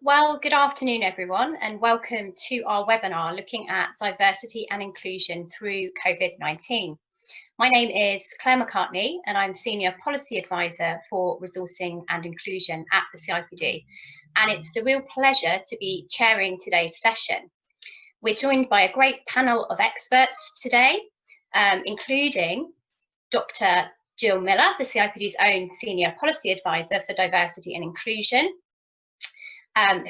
Well, good afternoon, everyone, and welcome to our webinar looking at diversity and inclusion through COVID-19. My name is Claire McCartney, and I'm Senior Policy Advisor for Resourcing and Inclusion at the CIPD. And it's a real pleasure to be chairing today's session. We're joined by a great panel of experts today, including Dr. Jill Miller, the CIPD's own Senior Policy Advisor for Diversity and Inclusion,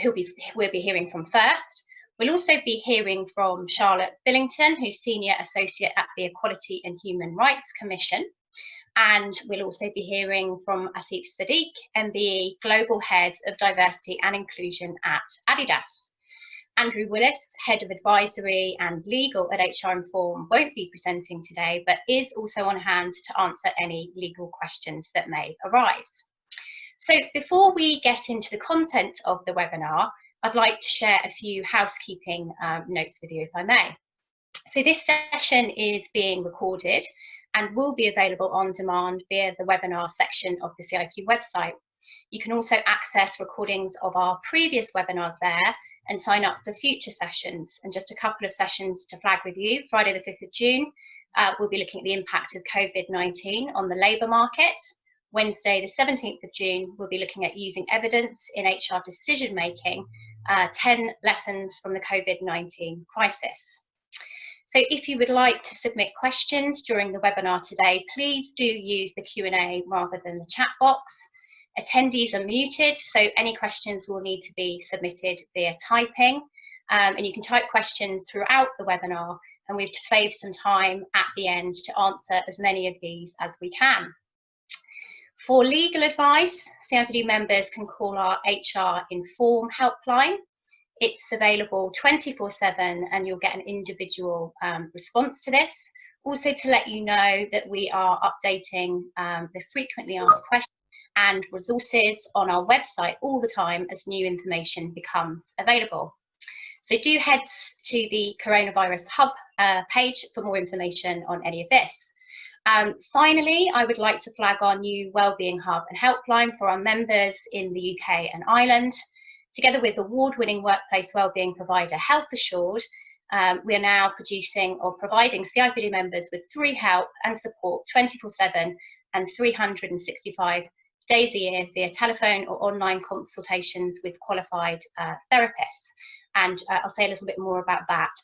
who we'll be hearing from first. We'll also be hearing from Charlotte Billington, who's Senior Associate at the Equality and Human Rights Commission. And we'll also be hearing from Asif Sadiq, MBE, Global Head of Diversity and Inclusion at Adidas. Andrew Willis, Head of Advisory and Legal at HR Inform, won't be presenting today, but is also on hand to answer any legal questions that may arise. So before we get into the content of the webinar, I'd like to share a few housekeeping notes with you, if I may. So this session is being recorded and will be available on demand via the webinar section of the CIPD website. You can also access recordings of our previous webinars there and sign up for future sessions. And just a couple of sessions to flag with you. Friday the 5th of June, we'll be looking at the impact of COVID-19 on the labour market. Wednesday, the 17th of June, we'll be looking at using evidence in HR decision-making, 10 lessons from the COVID-19 crisis. So if you would like to submit questions during the webinar today, please do use the Q&A rather than the chat box. Attendees are muted, so any questions will need to be submitted via typing. And you can type questions throughout the webinar, and we've saved some time at the end to answer as many of these as we can. For legal advice, CIPD members can call our HR Inform helpline. It's available 24/7 and you'll get an individual response to this. Also to let you know that we are updating the frequently asked questions and resources on our website all the time as new information becomes available. So do head to the Coronavirus Hub page for more information on any of this. Finally, I would like to flag our new Wellbeing Hub and Helpline for our members in the UK and Ireland. Together with award-winning workplace wellbeing provider Health Assured, we are now producing or providing CIPD members with free help and support 24/7 and 365 days a year via telephone or online consultations with qualified therapists. And I'll say a little bit more about that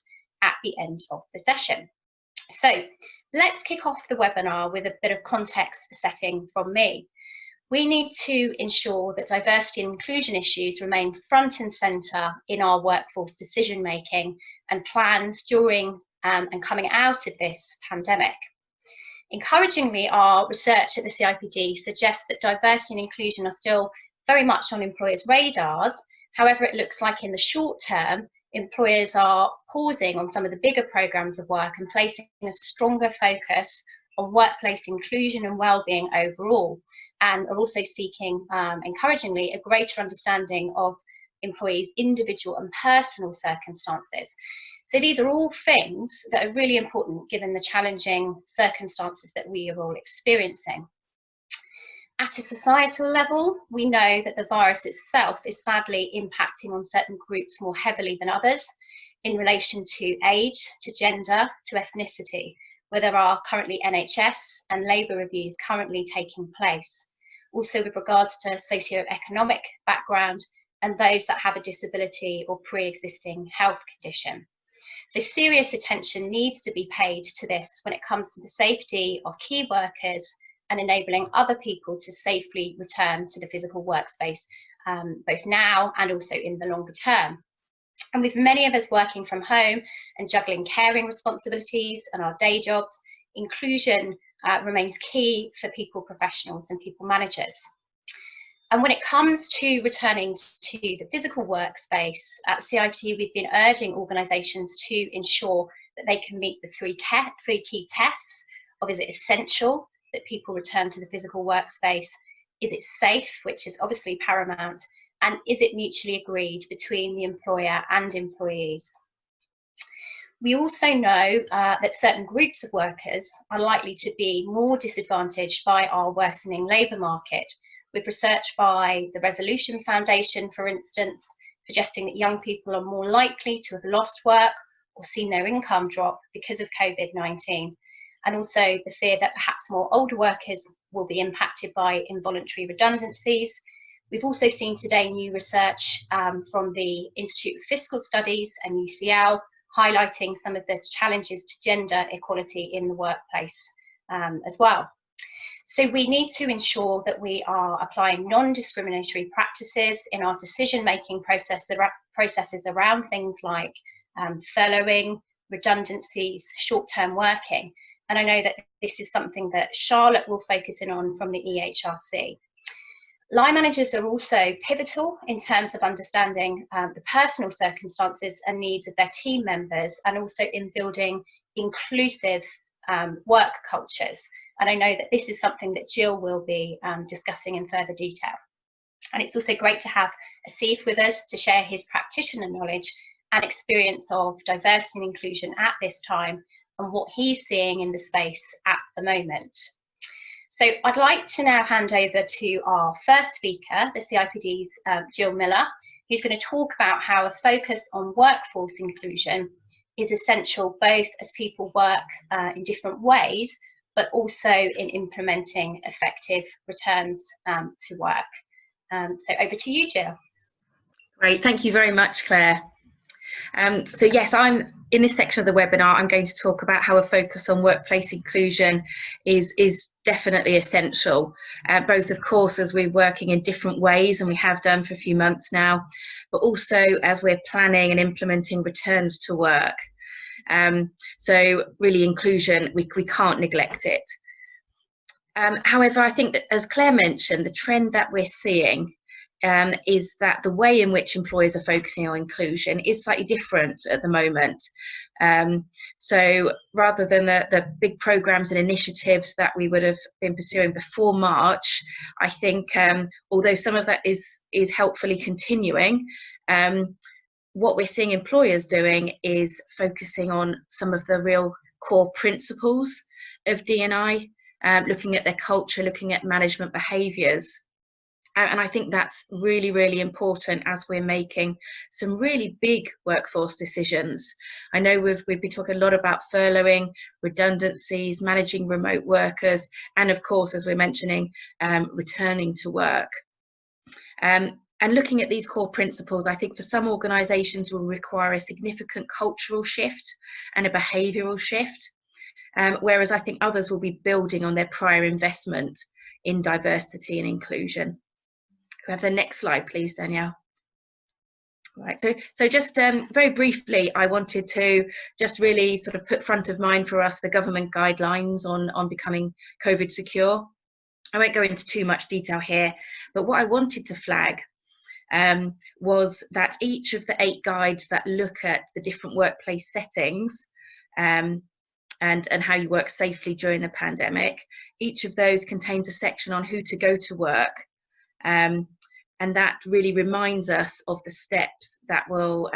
at the end of the session. So let's kick off the webinar with a bit of context setting from me. We need to ensure that diversity and inclusion issues remain front and centre in our workforce decision making and plans during and coming out of this pandemic. Encouragingly, our research at the CIPD suggests that diversity and inclusion are still very much on employers' radars. However, it looks like in the short term, employers are pausing on some of the bigger programmes of work and placing a stronger focus on workplace inclusion and wellbeing overall, and are also seeking, encouragingly, a greater understanding of employees' individual and personal circumstances. So these are all things that are really important given the challenging circumstances that we are all experiencing. At a societal level, we know that the virus itself is sadly impacting on certain groups more heavily than others in relation to age, to gender, to ethnicity, where there are currently NHS and labour reviews currently taking place. Also with regards to socio-economic background and those that have a disability or pre-existing health condition. So serious attention needs to be paid to this when it comes to the safety of key workers and enabling other people to safely return to the physical workspace, both now and also in the longer term. And with many of us working from home and juggling caring responsibilities and our day jobs, inclusion remains key for people professionals and people managers. And when it comes to returning to the physical workspace, at CIPD we've been urging organisations to ensure that they can meet the three key tests of: is it essential that people return to the physical workspace? Is it safe, which is obviously paramount? And is it mutually agreed between the employer and employees? We also know that certain groups of workers are likely to be more disadvantaged by our worsening labour market, with research by the Resolution Foundation, for instance, suggesting that young people are more likely to have lost work or seen their income drop because of COVID-19, and also the fear that perhaps more older workers will be impacted by involuntary redundancies. We've also seen today new research from the Institute of Fiscal Studies and UCL highlighting some of the challenges to gender equality in the workplace as well. So we need to ensure that we are applying non-discriminatory practices in our decision-making processes around things like furloughing, redundancies, short-term working. And I know that this is something that Charlotte will focus in on from the EHRC. Line managers are also pivotal in terms of understanding the personal circumstances and needs of their team members, and also in building inclusive work cultures. And I know that this is something that Jill will be discussing in further detail. And it's also great to have Asif with us to share his practitioner knowledge and experience of diversity and inclusion at this time and what he's seeing in the space at the moment. So I'd like to now hand over to our first speaker, the CIPD's Jill Miller, who's going to talk about how a focus on workforce inclusion is essential both as people work in different ways, but also in implementing effective returns to work. So over to you, Jill. Great, thank you very much, Claire. So yes, I'm in this section of the webinar, I'm going to talk about how a focus on workplace inclusion is definitely essential, both of course as we're working in different ways, and we have done for a few months now, but also as we're planning and implementing returns to work. So really inclusion, we can't neglect it. However, I think that, as Claire mentioned, the trend that we're seeing is that the way in which employers are focusing on inclusion is slightly different at the moment. So rather than the big programs and initiatives that we would have been pursuing before March, I think although some of that is helpfully continuing, what we're seeing employers doing is focusing on some of the real core principles of D&I, looking at their culture, looking at management behaviours. And I think that's really, really important as we're making some really big workforce decisions. I know we've been talking a lot about furloughing, redundancies, managing remote workers, and of course, as we're mentioning, returning to work. And looking at these core principles, I think for some organisations will require a significant cultural shift and a behavioural shift, whereas I think others will be building on their prior investment in diversity and inclusion. Can we have the next slide, please, Danielle? Right, so just very briefly, I wanted to just really sort of put front of mind for us the government guidelines on becoming COVID secure. I won't go into too much detail here, but what I wanted to flag was that each of the 8 guides that look at the different workplace settings and how you work safely during the pandemic, each of those contains a section on who to go to work. And that really reminds us of the steps that will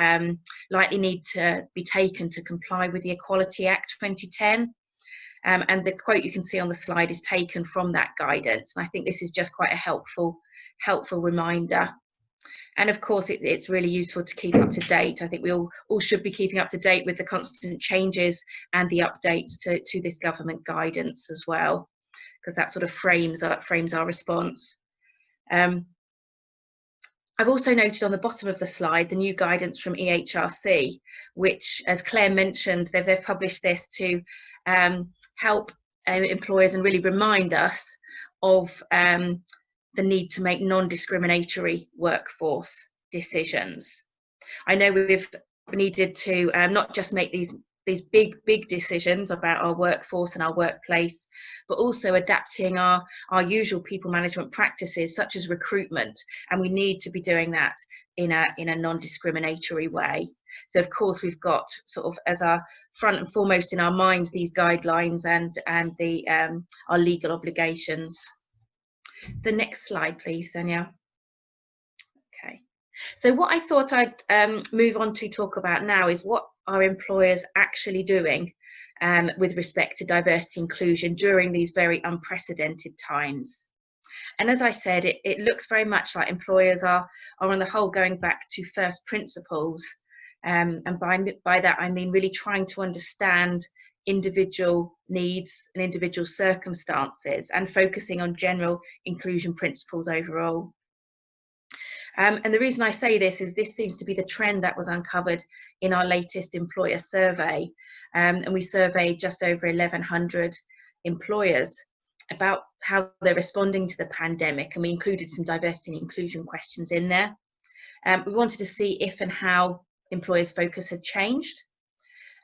likely need to be taken to comply with the Equality Act 2010. And the quote you can see on the slide is taken from that guidance. And I think this is just quite a helpful reminder. And of course, it's really useful to keep up to date. I think we all should be keeping up to date with the constant changes and the updates to this government guidance as well, because that sort of frames our response. I've also noted on the bottom of the slide the new guidance from EHRC, which, as Claire mentioned, they've published this to help employers and really remind us of the need to make non-discriminatory workforce decisions. I know we've needed to not just make these big decisions about our workforce and our workplace, but also adapting our usual people management practices such as recruitment, and we need to be doing that in a non-discriminatory way. So of course we've got sort of as our front and foremost in our minds these guidelines and the our legal obligations. The next slide, please, Danielle. Okay, so what I thought I'd move on to talk about now is what are employers actually doing with respect to diversity inclusion during these very unprecedented times. And as I said, it looks very much like employers are on the whole going back to first principles. And by that, I mean really trying to understand individual needs and individual circumstances and focusing on general inclusion principles overall. And the reason I say this is this seems to be the trend that was uncovered in our latest employer survey. And we surveyed just over 1,100 employers about how they're responding to the pandemic, and we included some diversity and inclusion questions in there. We wanted to see if and how employers' focus had changed.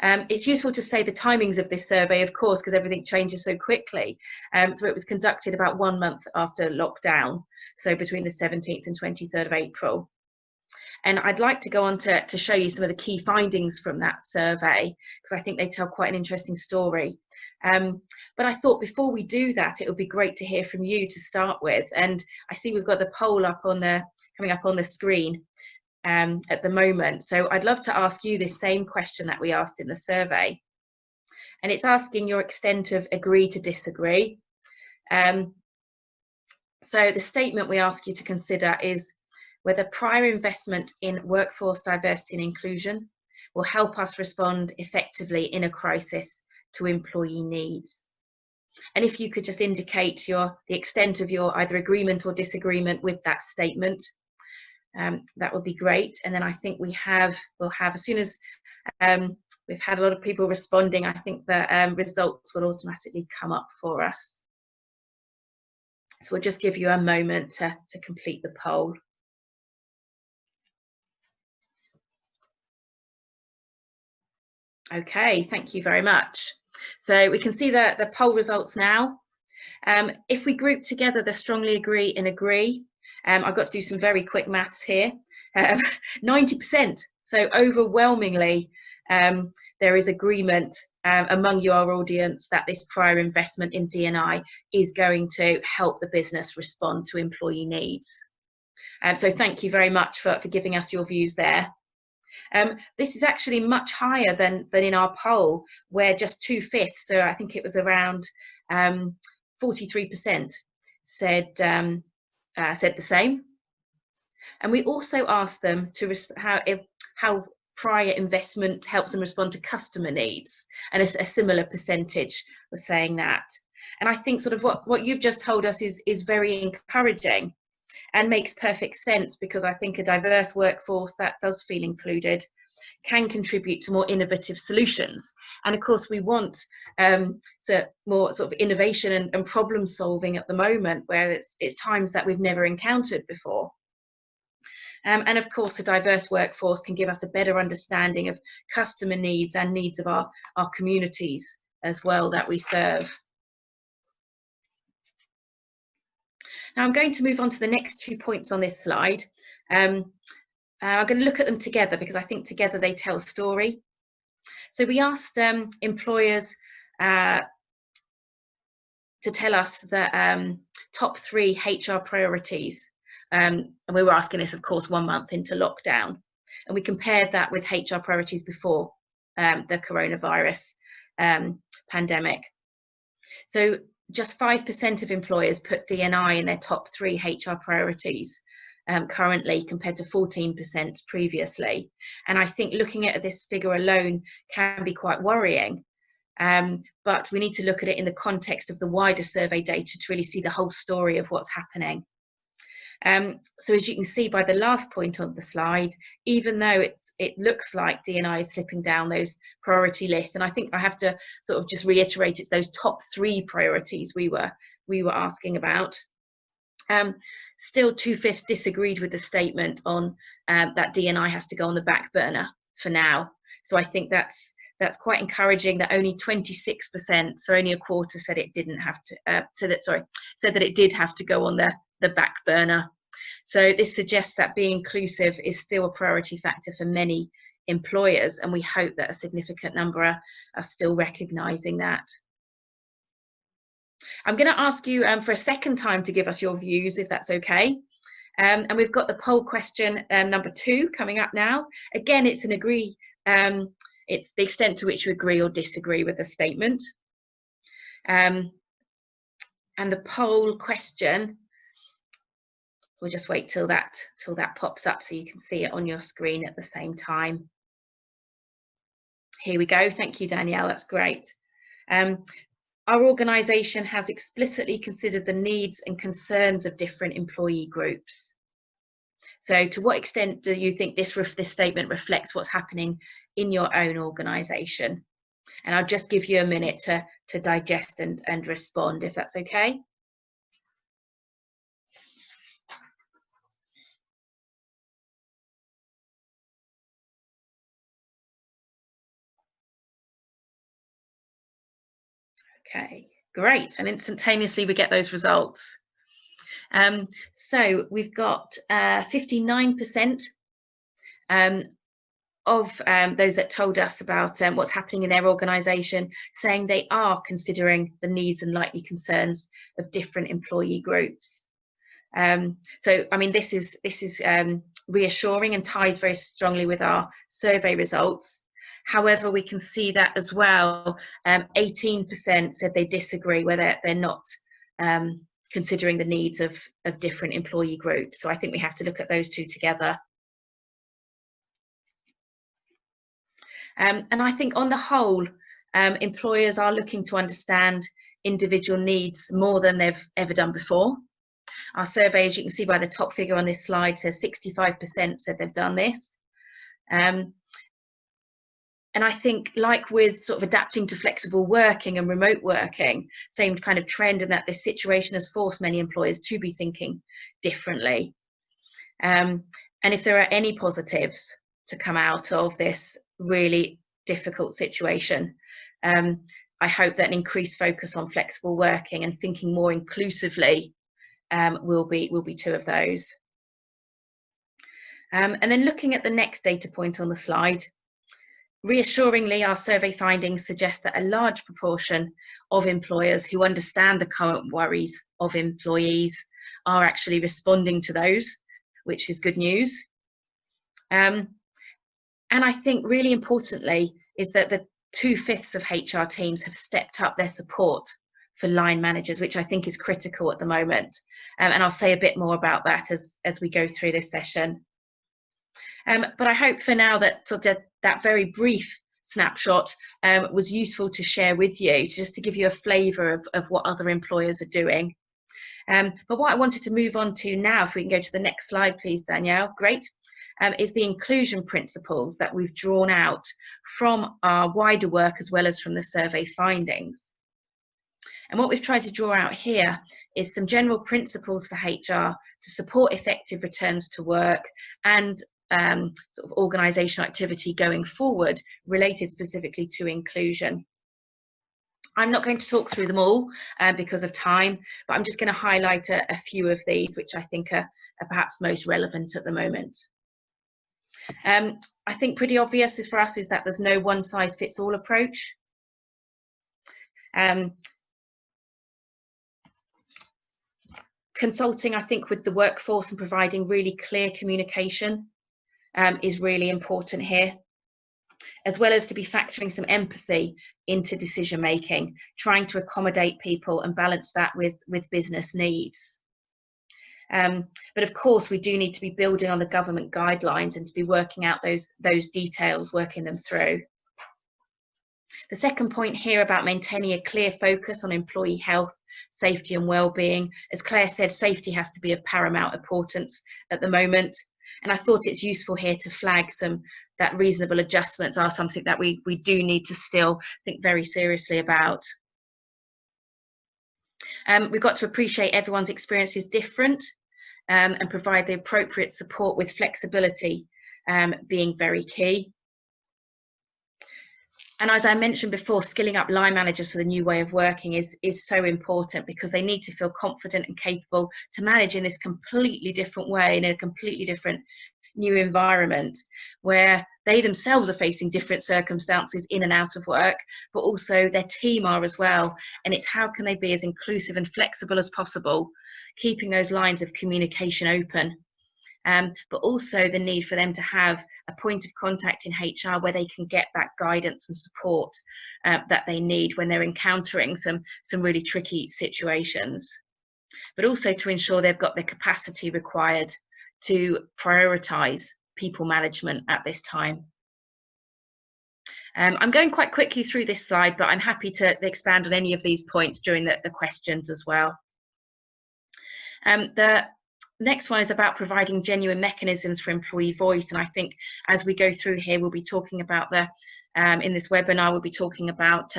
It's useful to say the timings of this survey, of course, because everything changes so quickly. So it was conducted about 1 month after lockdown, so between the 17th and 23rd of April. And I'd like to go on to show you some of the key findings from that survey, because I think they tell quite an interesting story. But I thought before we do that, it would be great to hear from you to start with. And I see we've got the poll coming up on the screen at the moment. So I'd love to ask you this same question that we asked in the survey. And it's asking your extent of agree to disagree. So the statement we ask you to consider is whether prior investment in workforce diversity and inclusion will help us respond effectively in a crisis to employee needs. And if you could just indicate the extent of your either agreement or disagreement with that statement, that would be great. And then I think we'll have, as soon as we've had a lot of people responding, I think the results will automatically come up for us. So we'll just give you a moment to complete the poll. Okay, thank you very much. So we can see the poll results now. If we group together the strongly agree and agree, I've got to do some very quick maths here, 90%. So overwhelmingly, there is agreement among your audience that this prior investment in D&I is going to help the business respond to employee needs. So thank you very much for giving us your views there. This is actually much higher than in our poll, where just 2/5, so I think it was around 43% said the same. And we also asked them to how prior investment helps them respond to customer needs, and a similar percentage was saying that. And I think sort of what you've just told us is very encouraging and makes perfect sense, because I think a diverse workforce that does feel included can contribute to more innovative solutions. And of course, we want more sort of innovation and problem solving at the moment, where it's times that we've never encountered before. And of course, a diverse workforce can give us a better understanding of customer needs and needs of our communities as well that we serve. Now I'm going to move on to the next 2 points on this slide. I'm going to look at them together because I think together they tell a story. So we asked employers to tell us the top 3 HR priorities. And we were asking this, of course, 1 month into lockdown. And we compared that with HR priorities before the coronavirus pandemic. So just 5% of employers put D&I in their top 3 HR priorities currently, compared to 14% previously. And I think looking at this figure alone can be quite worrying. But we need to look at it in the context of the wider survey data to really see the whole story of what's happening. So as you can see by the last point on the slide, even though it looks like D&I is slipping down those priority lists, and I think I have to sort of just reiterate, it's those top 3 priorities we were asking about. Still 2/5 disagreed with the statement on that D&I has to go on the back burner for now. So I think that's quite encouraging that only 26%, so only a quarter, said it didn't have to. Said that it did have to go on the back burner. So this suggests that being inclusive is still a priority factor for many employers, and we hope that a significant number are still recognising that. I'm going to ask you for a second time to give us your views, if that's okay. And we've got the poll question number 2 coming up now. Again, it's an agree. It's the extent to which you agree or disagree with the statement. And the poll question We'll just wait till that pops up so you can see it on your screen at the same time. Here we go. Thank you, Danielle. That's great. Our organisation has explicitly considered the needs and concerns of different employee groups. So to what extent do you think this statement reflects what's happening in your own organisation? And I'll just give you a minute to digest and respond, if that's okay. Okay, great. And instantaneously we get those results. So we've got 59% of those that told us about what's happening in their organisation, saying they are considering the needs and likely concerns of different employee groups. So, I mean, this is reassuring and ties very strongly with our survey results. However, we can see that as well, 18% said they disagree, where they're not considering the needs of different employee groups. So I think we have to look at those two together. And I think on the whole, employers are looking to understand individual needs more than they've ever done before. Our survey, as you can see by the top figure on this slide, says 65% said they've done this. And I think, like with sort of adapting to flexible working and remote working, same kind of trend, in that this situation has forced many employers to be thinking differently. And if there are any positives to come out of this really difficult situation, I hope that an increased focus on flexible working and thinking more inclusively will be two of those. And then looking at the next data point on the slide, reassuringly, our survey findings suggest that a large proportion of employers who understand the current worries of employees are actually responding to those, which is good news. And I think really importantly is that the 2/5 of HR teams have stepped up their support for line managers, which I think is critical at the moment. And I'll say a bit more about that as we go through this session. But I hope for now that that very brief snapshot was useful to share with you, just to give you a flavour of what other employers are doing. But what I wanted to move on to now, if we can go to the next slide, please, Danielle, great, is the inclusion principles that we've drawn out from our wider work as well as from the survey findings. And what we've tried to draw out here is some general principles for HR to support effective returns to work and sort of organisational activity going forward, related specifically to inclusion. I'm not going to talk through them all because of time, but I'm just going to highlight a few of these which I think are perhaps most relevant at the moment. I think pretty obvious for us is that there's no one-size-fits-all approach. Consulting, I think, with the workforce and providing really clear communication is really important here, as well as to be factoring some empathy into decision making, trying to accommodate people and balance that with business needs. But of course, we do need to be building on the government guidelines and to be working out those details, working them through. The second point here about maintaining a clear focus on employee health, safety and well-being. As Claire said, safety has to be of paramount importance at the moment. And I thought it's useful here to flag that reasonable adjustments are something that we do need to still think very seriously about. We've got to appreciate everyone's experience is different and provide the appropriate support, with flexibility being very key. And as I mentioned before, skilling up line managers for the new way of working is so important, because they need to feel confident and capable to manage in this completely different way, in a completely different new environment, where they themselves are facing different circumstances in and out of work, but also their team are as well. And it's how can they be as inclusive and flexible as possible, keeping those lines of communication open. But also the need for them to have a point of contact in HR where they can get that guidance and support that they need when they're encountering some really tricky situations. but also to ensure they've got the capacity required to prioritise people management at this time. I'm going quite quickly through this slide, but I'm happy to expand on any of these points during the questions as well. The next one is about providing genuine mechanisms for employee voice, and I think as we go through here, we'll be talking about in this webinar, we'll be talking about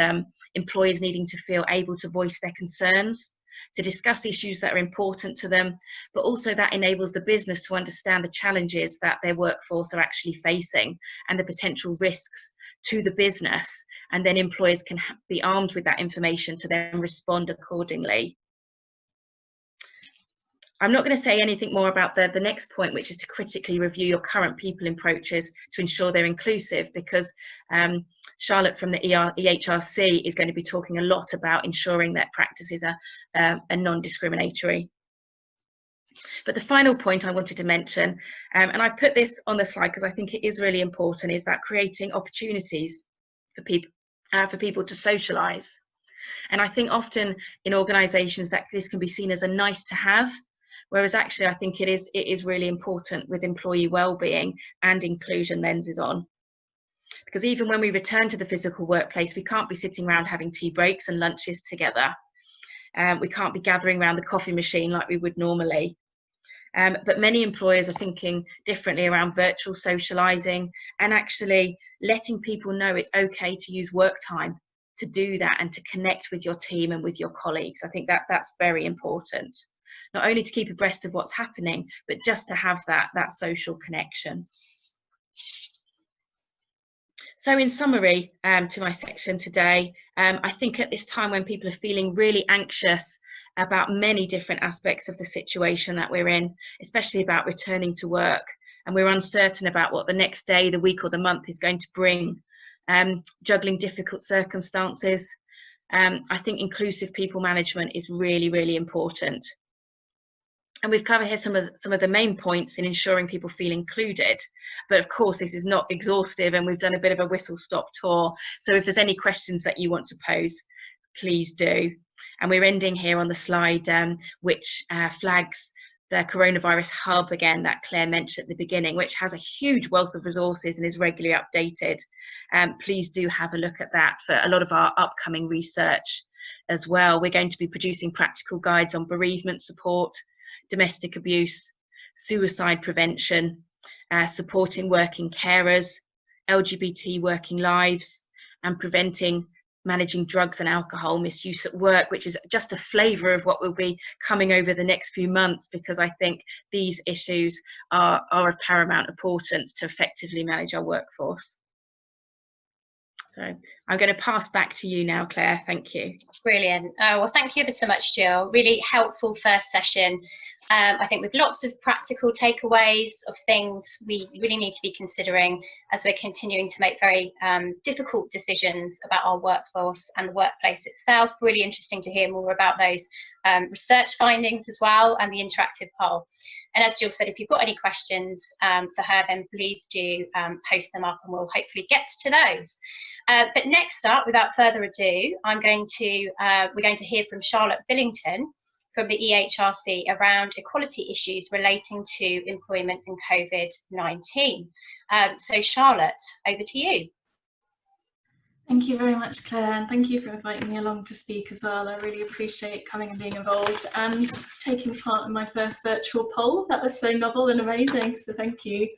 employers needing to feel able to voice their concerns, to discuss issues that are important to them, but also that enables the business to understand the challenges that their workforce are actually facing and the potential risks to the business, and then employers can be armed with that information to then respond accordingly. I'm not going to say anything more about the next point, which is to critically review your current people approaches to ensure they're inclusive, because Charlotte from the EHRC is going to be talking a lot about ensuring that practices are non-discriminatory. But the final point I wanted to mention, and I've put this on the slide because I think it is really important, is that creating opportunities for people to socialise. And I think often in organisations that this can be seen as a nice to have, whereas actually I think it is really important with employee well-being and inclusion lenses on. Because even when we return to the physical workplace, we can't be sitting around having tea breaks and lunches together. We can't be gathering around the coffee machine like we would normally. But many employers are thinking differently around virtual socialising and actually letting people know it's okay to use work time to do that and to connect with your team and with your colleagues. I think that's very important. Not only to keep abreast of what's happening, but just to have that social connection. So in summary to my section today, I think at this time when people are feeling really anxious about many different aspects of the situation that we're in, especially about returning to work, and we're uncertain about what the next day, the week or the month is going to bring, juggling difficult circumstances, I think inclusive people management is really, really important. And we've covered here some of the main points in ensuring people feel included. But of course, this is not exhaustive, and we've done a bit of a whistle-stop tour. So if there's any questions that you want to pose, please do. And we're ending here on the slide, which flags the Coronavirus Hub, again, that Claire mentioned at the beginning, which has a huge wealth of resources and is regularly updated. Please do have a look at that for a lot of our upcoming research as well. We're going to be producing practical guides on bereavement support, domestic abuse, suicide prevention, supporting working carers, LGBT working lives, and managing drugs and alcohol misuse at work, which is just a flavour of what will be coming over the next few months, because I think these issues are of paramount importance to effectively manage our workforce. So I'm going to pass back to you now, Claire. Thank you. Brilliant. Well, thank you ever so much, Jill. Really helpful first session. I think with lots of practical takeaways of things we really need to be considering as we're continuing to make very difficult decisions about our workforce and the workplace itself. Really interesting to hear more about those research findings as well, and the interactive poll. And as Jill said, if you've got any questions for her, then please do post them up and we'll hopefully get to those. But next up, without further ado, we're going to hear from Charlotte Billington from the EHRC around equality issues relating to employment and COVID-19. So Charlotte, over to you. Thank you very much, Claire, and thank you for inviting me along to speak as well. I really appreciate coming and being involved and taking part in my first virtual poll. That was so novel and amazing, so thank you.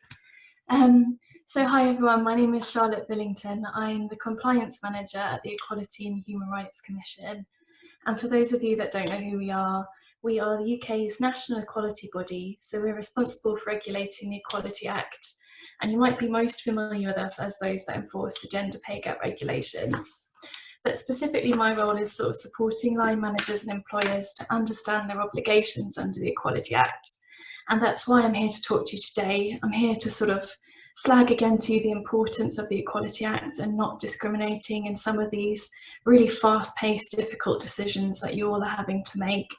So hi everyone, my name is Charlotte Billington. I'm the Compliance Manager at the Equality and Human Rights Commission. And for those of you that don't know who we are the UK's national equality body, so we're responsible for regulating the Equality Act. And you might be most familiar with us as those that enforce the gender pay gap regulations. But specifically my role is sort of supporting line managers and employers to understand their obligations under the Equality Act. And that's why I'm here to talk to you today. I'm here to sort of flag again to you the importance of the Equality Act and not discriminating in some of these really fast-paced, difficult decisions that you all are having to make.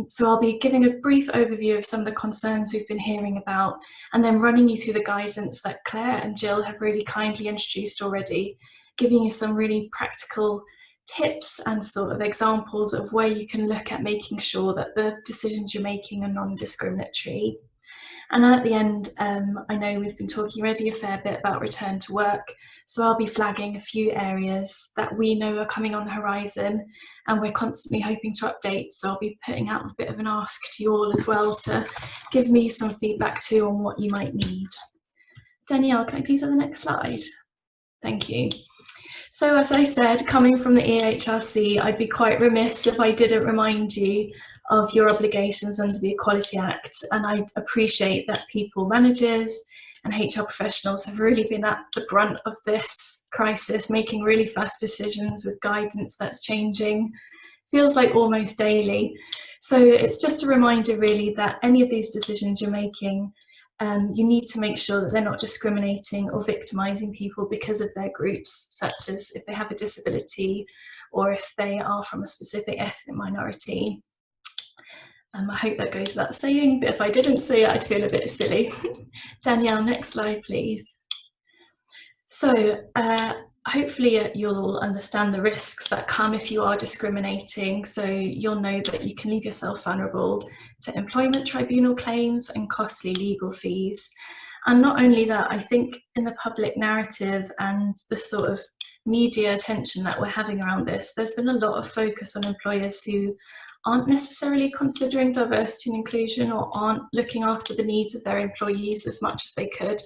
So I'll be giving a brief overview of some of the concerns we've been hearing about, and then running you through the guidance that Claire and Jill have really kindly introduced already, giving you some really practical tips and sort of examples of where you can look at making sure that the decisions you're making are non-discriminatory. And at the end, I know we've been talking already a fair bit about return to work, so I'll be flagging a few areas that we know are coming on the horizon and we're constantly hoping to update. So I'll be putting out a bit of an ask to you all as well to give me some feedback too on what you might need. Danielle, can I please have the next slide? Thank you. So as I said, coming from the EHRC, I'd be quite remiss if I didn't remind you of your obligations under the Equality Act. And I appreciate that people managers and HR professionals have really been at the brunt of this crisis, making really fast decisions with guidance that's changing, feels like almost daily. So it's just a reminder really that any of these decisions you're making, you need to make sure that they're not discriminating or victimising people because of their groups, such as if they have a disability or if they are from a specific ethnic minority. I hope that goes without saying, but if I didn't say it, I'd feel a bit silly. Danielle, next slide, please. So hopefully you'll all understand the risks that come if you are discriminating. So you'll know that you can leave yourself vulnerable to employment tribunal claims and costly legal fees. And not only that, I think in the public narrative and the sort of media attention that we're having around this, there's been a lot of focus on employers who aren't necessarily considering diversity and inclusion or aren't looking after the needs of their employees as much as they could.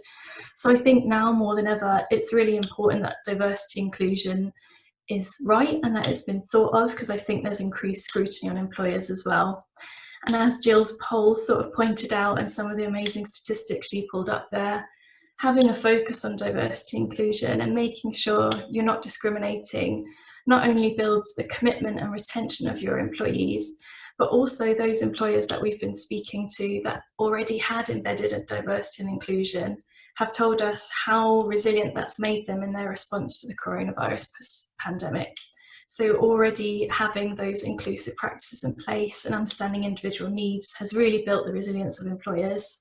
So I think now more than ever, it's really important that diversity and inclusion is right and that it's been thought of, because I think there's increased scrutiny on employers as well. And as Jill's poll sort of pointed out, and some of the amazing statistics she pulled up there, having a focus on diversity and inclusion and making sure you're not discriminating not only builds the commitment and retention of your employees, but also those employers that we've been speaking to that already had embedded a diversity and inclusion have told us how resilient that's made them in their response to the coronavirus pandemic. So already having those inclusive practices in place and understanding individual needs has really built the resilience of employers.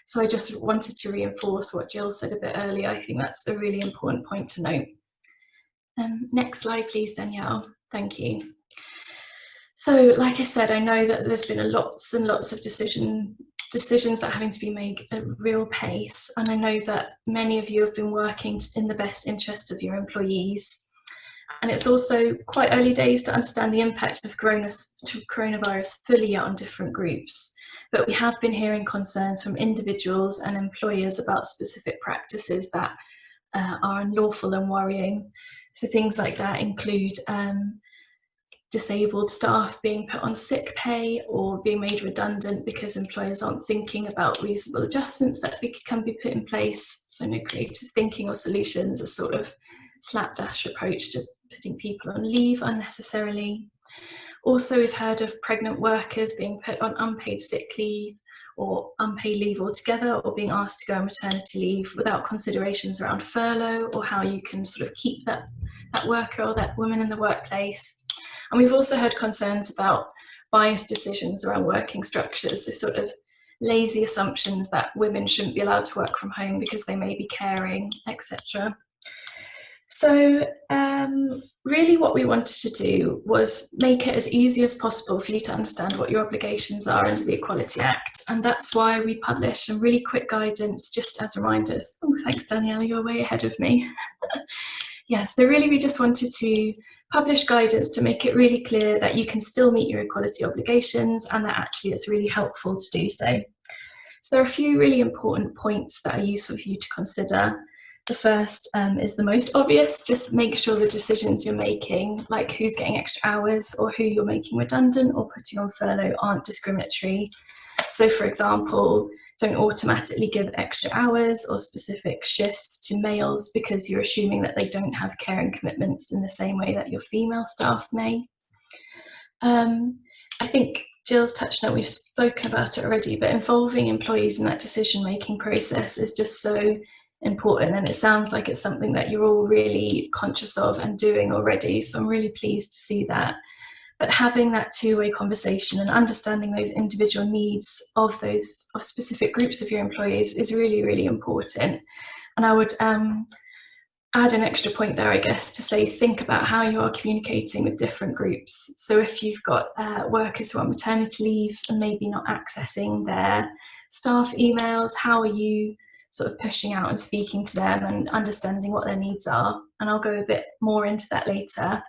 So I just wanted to reinforce what Jill said a bit earlier. I think that's a really important point to note. Next slide, please, Danielle. Thank you. So, like I said, I know that there's been lots and lots of decisions that are having to be made at real pace, and I know that many of you have been working in the best interest of your employees. And it's also quite early days to understand the impact of coronavirus fully on different groups. But we have been hearing concerns from individuals and employers about specific practices that are unlawful and worrying. So things like that include disabled staff being put on sick pay or being made redundant because employers aren't thinking about reasonable adjustments that can be put in place. So no creative thinking or solutions, a sort of slapdash approach to putting people on leave unnecessarily. Also, we've heard of pregnant workers being put on unpaid sick leave or unpaid leave altogether, or being asked to go on maternity leave without considerations around furlough or how you can sort of keep that worker or that woman in the workplace. And we've also heard concerns about biased decisions around working structures, so sort of lazy assumptions that women shouldn't be allowed to work from home because they may be caring, etc. So really what we wanted to do was make it as easy as possible for you to understand what your obligations are under the Equality Act. And that's why we publish some really quick guidance just as reminders. Oh, thanks, Danielle, you're way ahead of me. Yeah, so really we just wanted to publish guidance to make it really clear that you can still meet your equality obligations and that actually it's really helpful to do so. So there are a few really important points that are useful for you to consider. The first is the most obvious. Just make sure the decisions you're making, like who's getting extra hours or who you're making redundant or putting on furlough, aren't discriminatory. So for example, don't automatically give extra hours or specific shifts to males because you're assuming that they don't have caring commitments in the same way that your female staff may. I think Jill's touched on it, we've spoken about it already, but involving employees in that decision-making process is just so important, and it sounds like it's something that you're all really conscious of and doing already, so I'm really pleased to see that. But having that two-way conversation and understanding those individual needs of specific groups of your employees is really, really important. And I would add an extra point there, I guess, to say think about how you are communicating with different groups. So if you've got workers who are on maternity leave and maybe not accessing their staff emails, how are you sort of pushing out and speaking to them and understanding what their needs are? And I'll go a bit more into that later.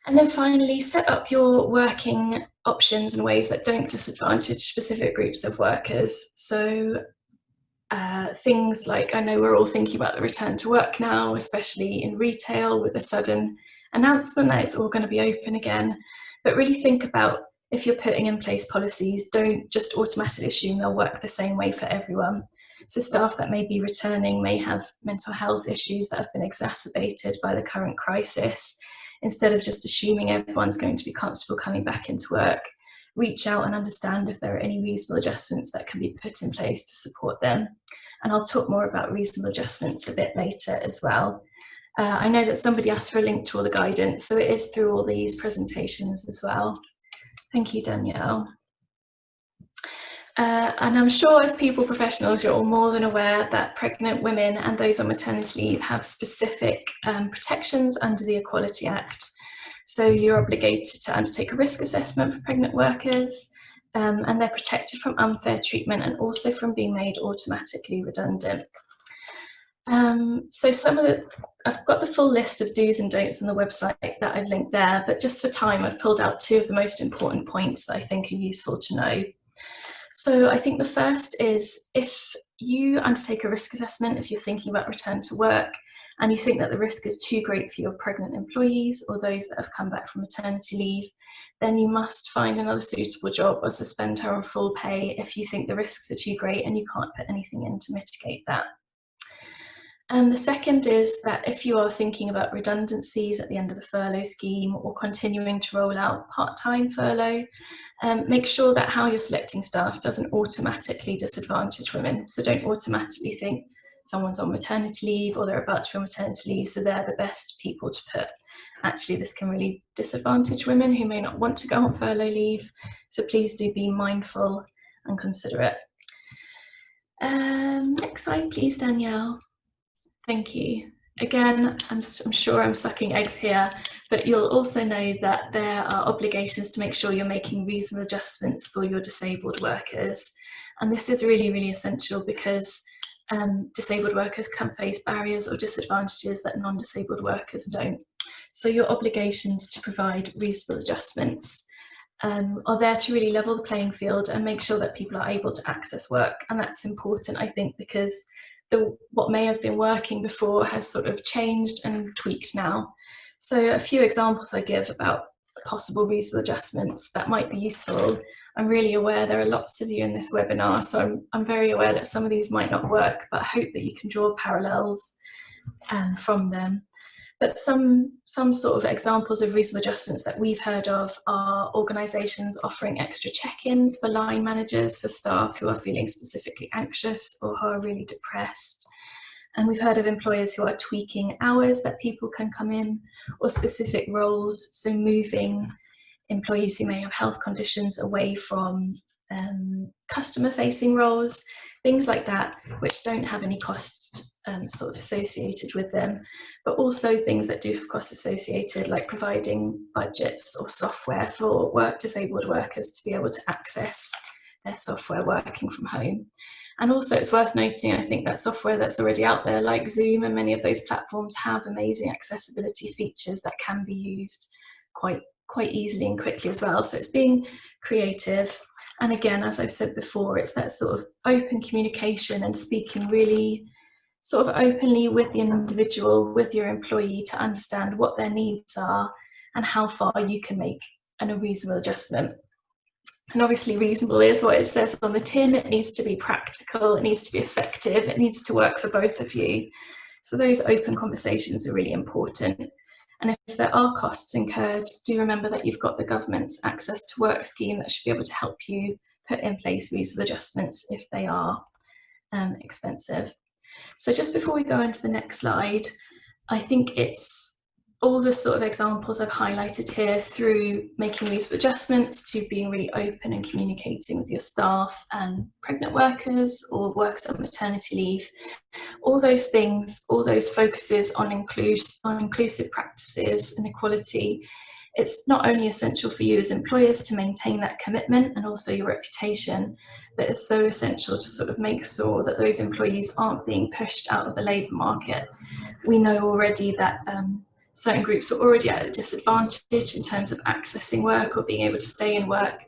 And then finally, set up your working options in ways that don't disadvantage specific groups of workers. So things like, I know we're all thinking about the return to work now, especially in retail with a sudden announcement that it's all going to be open again. But really think about, if you're putting in place policies, don't just automatically assume they'll work the same way for everyone. So staff that may be returning may have mental health issues that have been exacerbated by the current crisis. Instead of just assuming everyone's going to be comfortable coming back into work, reach out and understand if there are any reasonable adjustments that can be put in place to support them. And I'll talk more about reasonable adjustments a bit later as well. I know that somebody asked for a link to all the guidance, so it is through all these presentations as well. Thank you, Danielle. And I'm sure as people professionals, you're all more than aware that pregnant women and those on maternity leave have specific protections under the Equality Act. So you're obligated to undertake a risk assessment for pregnant workers, and they're protected from unfair treatment and also from being made automatically redundant. So I've got the full list of do's and don'ts on the website that I've linked there, but just for time, I've pulled out 2 of the most important points that I think are useful to know. So I think the first is, if you undertake a risk assessment, if you're thinking about return to work, and you think that the risk is too great for your pregnant employees or those that have come back from maternity leave, then you must find another suitable job or suspend her on full pay if you think the risks are too great and you can't put anything in to mitigate that. And the second is that if you are thinking about redundancies at the end of the furlough scheme or continuing to roll out part-time furlough, make sure that how you're selecting staff doesn't automatically disadvantage women. So don't automatically think someone's on maternity leave or they're about to be on maternity leave, so they're the best people to put. Actually, this can really disadvantage women who may not want to go on furlough leave. So please do be mindful and considerate. Next slide, please, Danielle. Thank you. Again, I'm sure I'm sucking eggs here, but you'll also know that there are obligations to make sure you're making reasonable adjustments for your disabled workers. And this is really, really essential because disabled workers can face barriers or disadvantages that non-disabled workers don't. So your obligations to provide reasonable adjustments are there to really level the playing field and make sure that people are able to access work. And that's important, I think, because what may have been working before has sort of changed and tweaked now. So a few examples I give about possible reasonable adjustments that might be useful. I'm really aware there are lots of you in this webinar, so I'm very aware that some of these might not work, but I hope that you can draw parallels from them. But some sort of examples of reasonable adjustments that we've heard of are organisations offering extra check-ins for line managers for staff who are feeling specifically anxious or who are really depressed. And we've heard of employers who are tweaking hours that people can come in, or specific roles, so moving employees who may have health conditions away from customer-facing roles, things like that, which don't have any costs sort of associated with them, but also things that do have costs associated, like providing budgets or software for disabled workers to be able to access their software working from home. And also it's worth noting, I think, that software that's already out there, like Zoom and many of those platforms, have amazing accessibility features that can be used quite easily and quickly as well. So it's being creative. And again, as I've said before, it's that sort of open communication and speaking really sort of openly with the individual, with your employee, to understand what their needs are and how far you can make a reasonable adjustment. And obviously reasonable is what it says on the tin. It needs to be practical, it needs to be effective, it needs to work for both of you. So those open conversations are really important. And if there are costs incurred, do remember that you've got the government's Access to Work scheme that should be able to help you put in place reasonable adjustments if they are expensive. So just before we go into the next slide, I think it's all the sort of examples I've highlighted here, through making these adjustments to being really open and communicating with your staff and pregnant workers or workers on maternity leave, all those things, all those focuses on inclusive practices and equality, it's not only essential for you as employers to maintain that commitment and also your reputation, but it's so essential to sort of make sure that those employees aren't being pushed out of the labour market. We know already that certain groups are already at a disadvantage in terms of accessing work or being able to stay in work.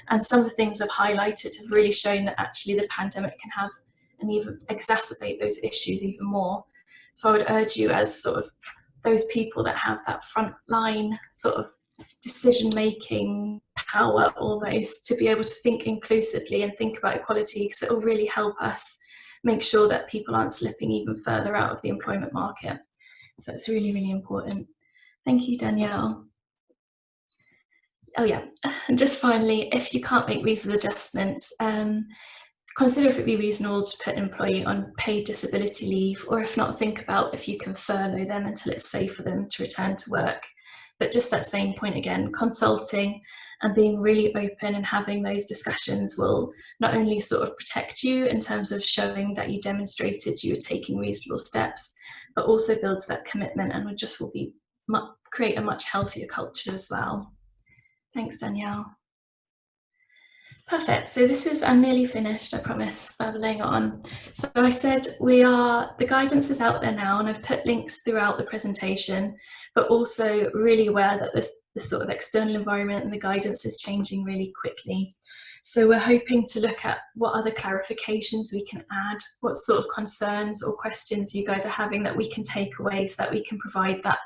And some of the things I've highlighted have really shown that actually the pandemic can have and even exacerbate those issues even more. So I would urge you, as sort of those people that have that front line sort of decision-making power almost, to be able to think inclusively and think about equality, because it will really help us make sure that people aren't slipping even further out of the employment market. So it's really, really important. Thank you, Danielle. Oh yeah, and just finally, if you can't make reasonable adjustments, consider if it be reasonable to put an employee on paid disability leave, or if not, think about if you can furlough them until it's safe for them to return to work. But just that same point again, consulting and being really open and having those discussions will not only sort of protect you in terms of showing that you demonstrated you were taking reasonable steps, but also builds that commitment and will be create a much healthier culture as well. Thanks, Danielle. Perfect. So this is, I'm nearly finished, I promise, babbling on. So I said the guidance is out there now, and I've put links throughout the presentation, but also really aware that this sort of external environment and the guidance is changing really quickly. So we're hoping to look at what other clarifications we can add, what sort of concerns or questions you guys are having that we can take away so that we can provide that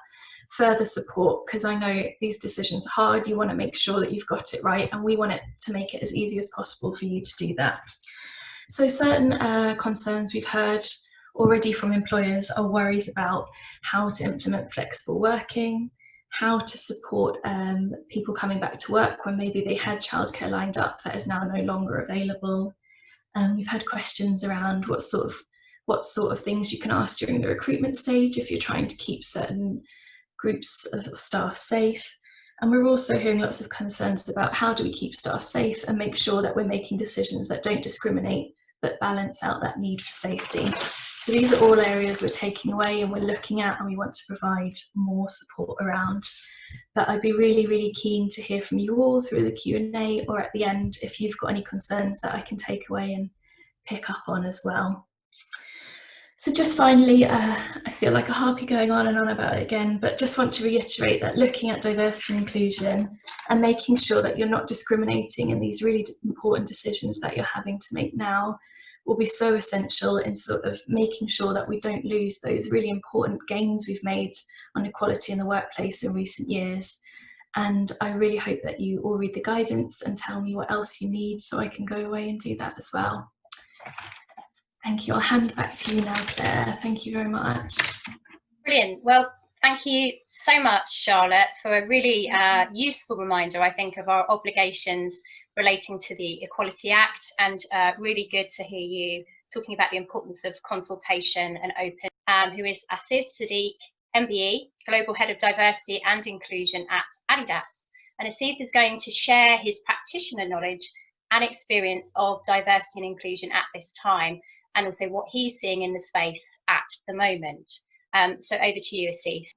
further support, because I know these decisions are hard. You want to make sure that you've got it right, and we want it to make it as easy as possible for you to do that. So certain concerns we've heard already from employers are worries about how to implement flexible working, how to support people coming back to work when maybe they had childcare lined up that is now no longer available. We've had questions around what sort of things you can ask during the recruitment stage if you're trying to keep certain groups of staff safe. And we're also hearing lots of concerns about how do we keep staff safe and make sure that we're making decisions that don't discriminate but balance out that need for safety. So these are all areas we're taking away and we're looking at, and we want to provide more support around. But I'd be really, really keen to hear from you all through the Q&A, or at the end if you've got any concerns that I can take away and pick up on as well. So just finally, I feel like a harpy going on and on about it again, but just want to reiterate that looking at diversity and inclusion and making sure that you're not discriminating in these really important decisions that you're having to make now will be so essential in sort of making sure that we don't lose those really important gains we've made on equality in the workplace in recent years. And I really hope that you all read the guidance and tell me what else you need so I can go away and do that as well. Thank you. I'll hand back to you now, Claire. Thank you very much. Brilliant. Well, thank you so much, Charlotte, for a really useful reminder, I think, of our obligations relating to the Equality Act, and really good to hear you talking about the importance of consultation and open, who is Asif Sadiq, MBE, Global Head of Diversity and Inclusion at Adidas. And Asif is going to share his practitioner knowledge and experience of diversity and inclusion at this time, and also what he's seeing in the space at the moment. So over to you, Asif.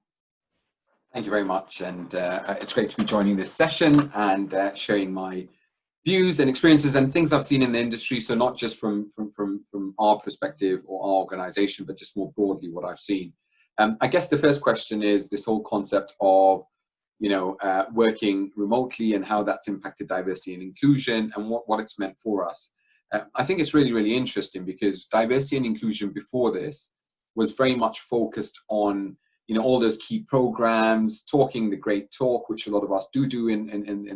Thank you very much, and it's great to be joining this session and sharing my views and experiences and things I've seen in the industry. So not just from our perspective or our organisation, but just more broadly what I've seen. I guess the first question is this whole concept of working remotely and how that's impacted diversity and inclusion and what it's meant for us. I think it's really, really interesting because diversity and inclusion before this was very much focused on, all those key programs, talking the great talk, which a lot of us do in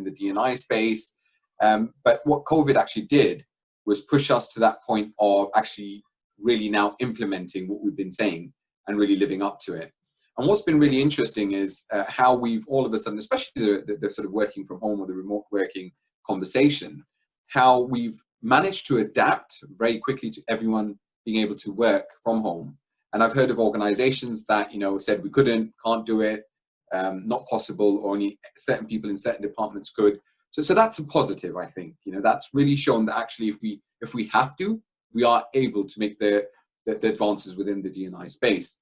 the D&I space. But what COVID actually did was push us to that point of actually really now implementing what we've been saying and really living up to it. And what's been really interesting is how we've all of a sudden, especially the sort of working from home or the remote working conversation, how we've managed to adapt very quickly to everyone being able to work from home. And I've heard of organizations that, said we can't do it, not possible, or only certain people in certain departments could. So that's a positive, I think. That's really shown that actually if we have to, we are able to make the advances within the D&I space.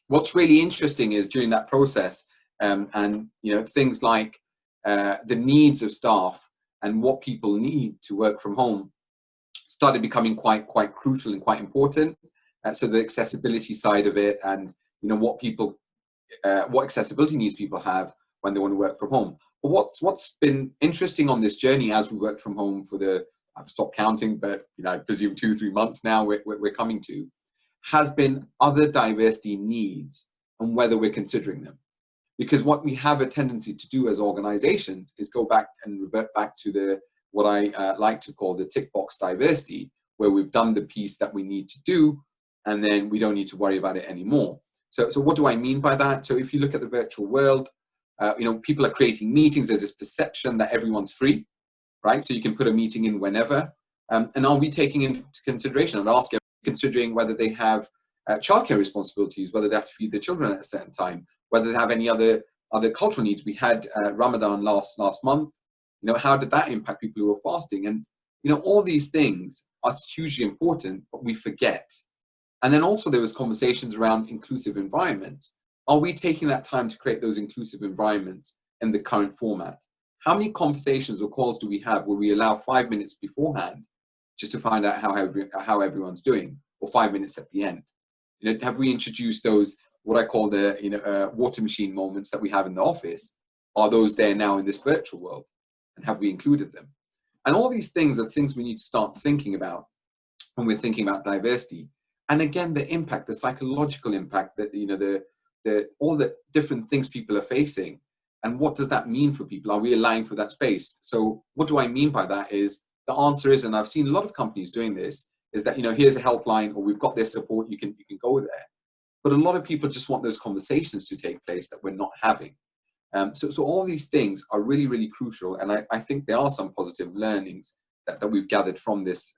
What's really interesting is during that process, and things like the needs of staff and what people need to work from home started becoming quite crucial and quite important. So the accessibility side of it, and what accessibility needs people have when they want to work from home. But what's been interesting on this journey as we worked from home for I've stopped counting, but I presume 2-3 months now we're coming to, has been other diversity needs and whether we're considering them. Because what we have a tendency to do as organizations is go back and revert back to what I like to call the tick box diversity, where we've done the piece that we need to do, and then we don't need to worry about it anymore. So what do I mean by that? So if you look at the virtual world, people are creating meetings. There's this perception that everyone's free, right? So you can put a meeting in whenever. And are we taking into consideration, and asking, considering whether they have childcare responsibilities, whether they have to feed their children at a certain time, whether they have any other cultural needs? We had Ramadan last month. How did that impact people who were fasting? And all these things are hugely important, but we forget. And then also there was conversations around inclusive environments. Are we taking that time to create those inclusive environments in the current format? How many conversations or calls do we have where we allow 5 minutes beforehand just to find out how everyone's doing, or 5 minutes at the end? Have we introduced those, what I call the water machine moments that we have in the office? Are those there now in this virtual world? And have we included them? And all these things are things we need to start thinking about when we're thinking about diversity. And again, the impact, the psychological impact that, all the different things people are facing, and what does that mean for people? Are we allowing for that space? So what do I mean by that is, the answer is, and I've seen a lot of companies doing this, is that, here's a helpline, or we've got this support, you can go there. But a lot of people just want those conversations to take place that we're not having. So all these things are really, really crucial. And I think there are some positive learnings that we've gathered from this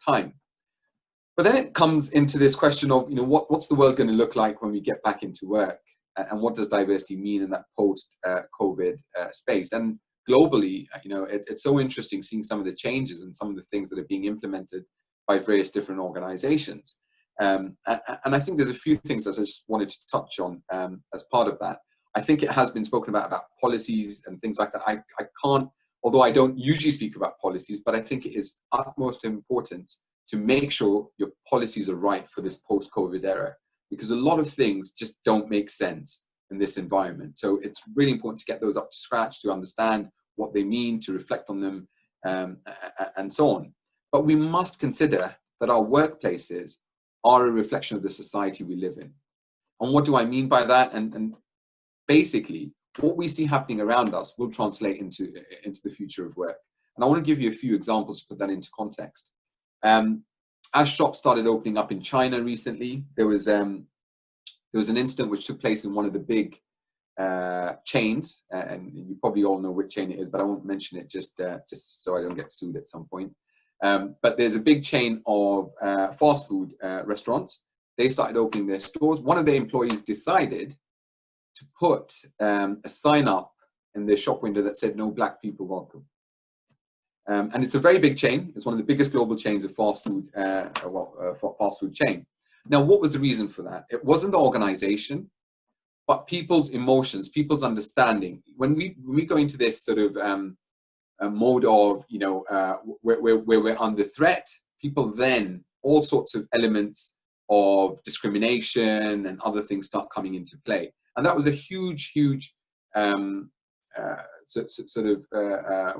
time. But then it comes into this question of, what's the world going to look like when we get back into work? And what does diversity mean in that post-COVID space? And globally, it's so interesting seeing some of the changes and some of the things that are being implemented by various different organizations. And I think there's a few things that I just wanted to touch on as part of that. I think it has been spoken about policies and things like that. I can't, although I don't usually speak about policies, but I think it is utmost importance to make sure your policies are right for this post-COVID era, because a lot of things just don't make sense in this environment. So it's really important to get those up to scratch, to understand what they mean, to reflect on them, and so on. But we must consider that our workplaces are a reflection of the society we live in. And what do I mean by that? And basically, what we see happening around us will translate into the future of work. And I want to give you a few examples to put that into context. As shops started opening up in China recently, there was an incident which took place in one of the big chains, and you probably all know which chain it is, but I won't mention it just so I don't get sued at some point. But there's a big chain of fast food restaurants. They started opening their stores. One of their employees decided to put a sign up in their shop window that said, "No black people welcome." And it's a very big chain. It's one of the biggest global chains of fast food, fast food chain. Now, what was the reason for that? It wasn't the organization, but people's emotions, people's understanding. When we go into this sort of a mode of, where we're under threat, people then, all sorts of elements of discrimination and other things start coming into play. And that was a huge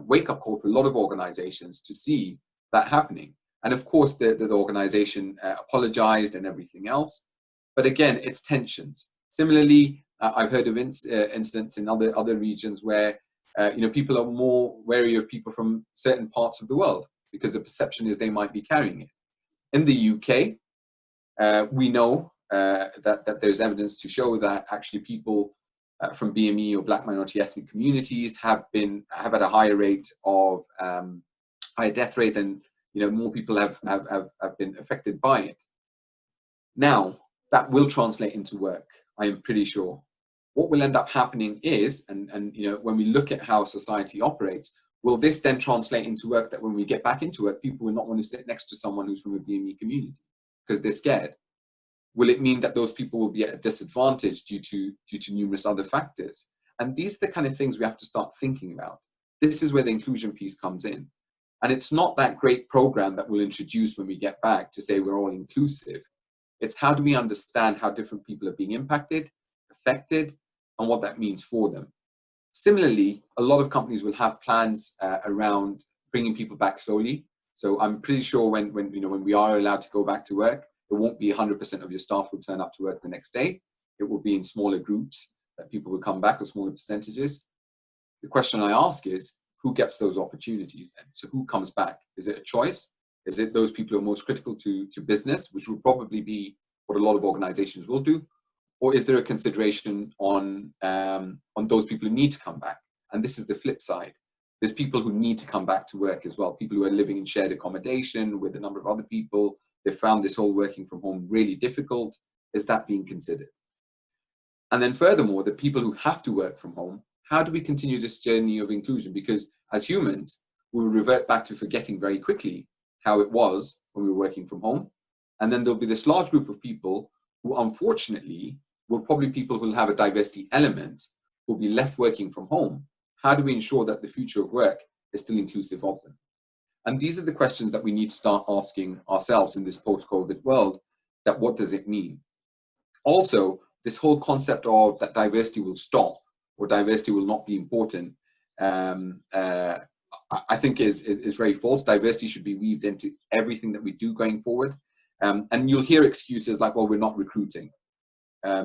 wake-up call for a lot of organizations to see that happening. And of course, the organization apologized and everything else. But again, it's tensions. Similarly, I've heard of incidents in other regions where people are more wary of people from certain parts of the world because the perception is they might be carrying it. In the UK, we know that there's evidence to show that actually people from BME or Black minority ethnic communities have had a higher rate of higher death rate, and more people have been affected by it. Now that will translate into work, I am pretty sure. what will end up happening is, and you know, when we look at how society operates, will this then translate into work that when we get back into work, people will not want to sit next to someone who's from a BME community because they're scared? Will it mean that those people will be at a disadvantage due to numerous other factors? And these are the kind of things we have to start thinking about. This is where the inclusion piece comes in. And it's not that great program that we'll introduce when we get back to say we're all inclusive. It's how do we understand how different people are being impacted, affected, and what that means for them. Similarly, a lot of companies will have plans around bringing people back slowly. So I'm pretty sure when we are allowed to go back to work, it won't be 100% of your staff will turn up to work the next day. It will be in smaller groups that people will come back, or smaller percentages. The question I ask is, who gets those opportunities then? So who comes back? Is it a choice? Is it those people who are most critical to business, which will probably be what a lot of organizations will do? Or is there a consideration on those people who need to come back? And this is the flip side. There's people who need to come back to work as well. People who are living in shared accommodation with a number of other people. They found this whole working from home really difficult. Is that being considered? And then furthermore, the people who have to work from home, how do we continue this journey of inclusion? Because as humans, we will revert back to forgetting very quickly how it was when we were working from home. And then there'll be this large group of people who unfortunately will probably be people who will have a diversity element, who will be left working from home. How do we ensure that the future of work is still inclusive of them? And these are the questions that we need to start asking ourselves in this post-COVID world, that what does it mean? Also, this whole concept of that diversity will stop or diversity will not be important, I think is very false. Diversity should be weaved into everything that we do going forward. And you'll hear excuses like, well, we're not recruiting.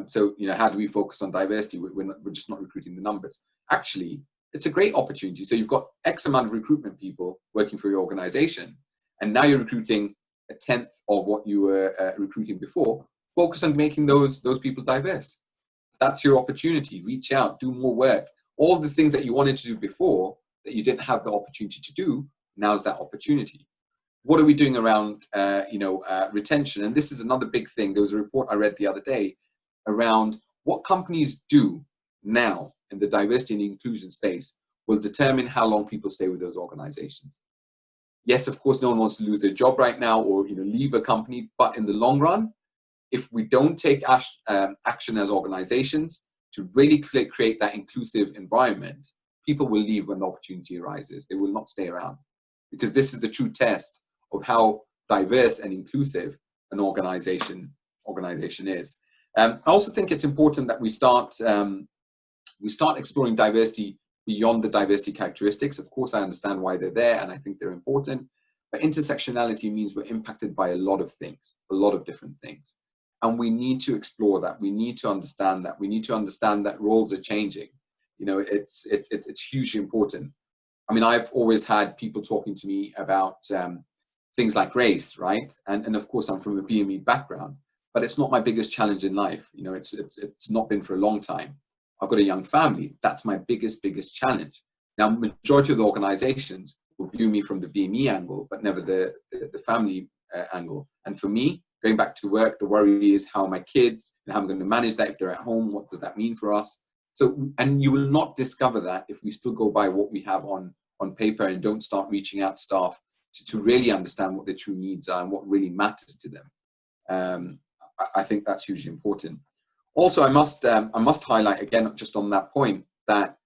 So, you know, how do we focus on diversity? We're just not recruiting the numbers. Actually, it's a great opportunity. So you've got X amount of recruitment people working for your organization, and now you're recruiting a 10th of what you were recruiting before. Focus on making those people diverse. That's your opportunity. Reach out, do more work. All the things that you wanted to do before that you didn't have the opportunity to do, now's that opportunity. What are we doing around retention? And this is another big thing. There was a report I read the other day around what companies do now in the diversity and inclusion space will determine how long people stay with those organizations. Yes, of course, no one wants to lose their job right now or leave a company, but in the long run, if we don't take action as organizations to really create that inclusive environment, people will leave when the opportunity arises. They will not stay around, because this is the true test of how diverse and inclusive an organization is. I also think it's important that we start exploring diversity beyond the diversity characteristics. Of course, I understand why they're there, and I think they're important. But intersectionality means we're impacted by a lot of things, a lot of different things. And we need to explore that. We need to understand that. We need to understand that roles are changing. It's hugely important. I mean, I've always had people talking to me about things like race, right? And of course, I'm from a BME background, but it's not my biggest challenge in life. It's not been for a long time. I've got a young family. That's my biggest challenge. Now, majority of the organizations will view me from the BME angle, but never the family angle. And for me, going back to work, the worry is how are my kids, and how I'm going to manage that if they're at home. What does that mean for us? So, and you will not discover that if we still go by what we have on paper and don't start reaching out to staff to really understand what their true needs are and what really matters to them. I think that's hugely important. Also, I must highlight again, just on that point, that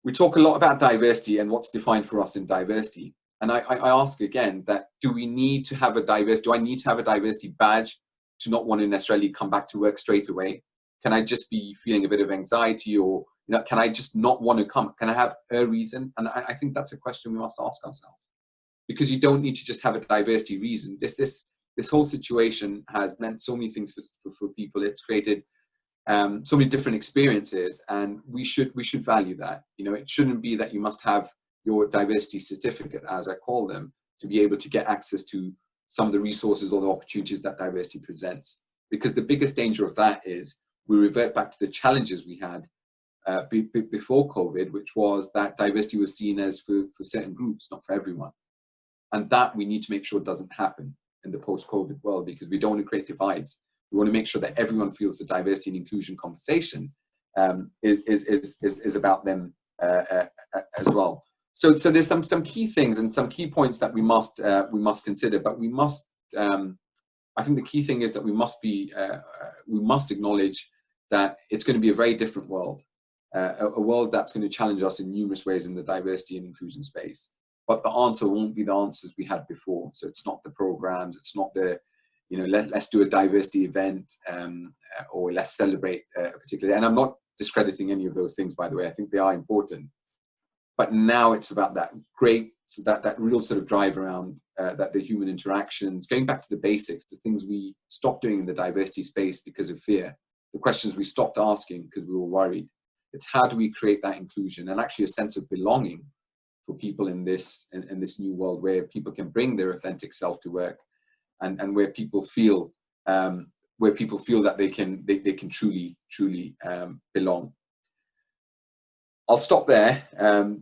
we talk a lot about diversity and what's defined for us in diversity. And I ask again that do I need to have a diversity badge to not want to necessarily come back to work straight away? Can I just be feeling a bit of anxiety, or can I just not want to come? Can I have a reason? And I think that's a question we must ask ourselves, because you don't need to just have a diversity reason. This whole situation has meant so many things for people. It's created so many different experiences, and we should value that. It shouldn't be that you must have your diversity certificate, as I call them, to be able to get access to some of the resources or the opportunities that diversity presents. Because the biggest danger of that is we revert back to the challenges we had before COVID, which was that diversity was seen as for certain groups, not for everyone. And that we need to make sure doesn't happen in the post-COVID world, because we don't want to create divides. We want to make sure that everyone feels the diversity and inclusion conversation is about them as well. So there's some key things and some key points that we must consider, but we must. I think the key thing is that we must acknowledge that it's going to be a very different world, a world that's going to challenge us in numerous ways in the diversity and inclusion space. But the answer won't be the answers we had before. So it's not the programs, it's not the, let's do a diversity event or let's celebrate particularly. And I'm not discrediting any of those things, by the way. I think they are important. But now it's about that real sort of drive around that the human interactions, going back to the basics, the things we stopped doing in the diversity space because of fear, the questions we stopped asking because we were worried. It's how do we create that inclusion and actually a sense of belonging for people in this new world where people can bring their authentic self to work, and where people feel that they can truly belong. I'll stop there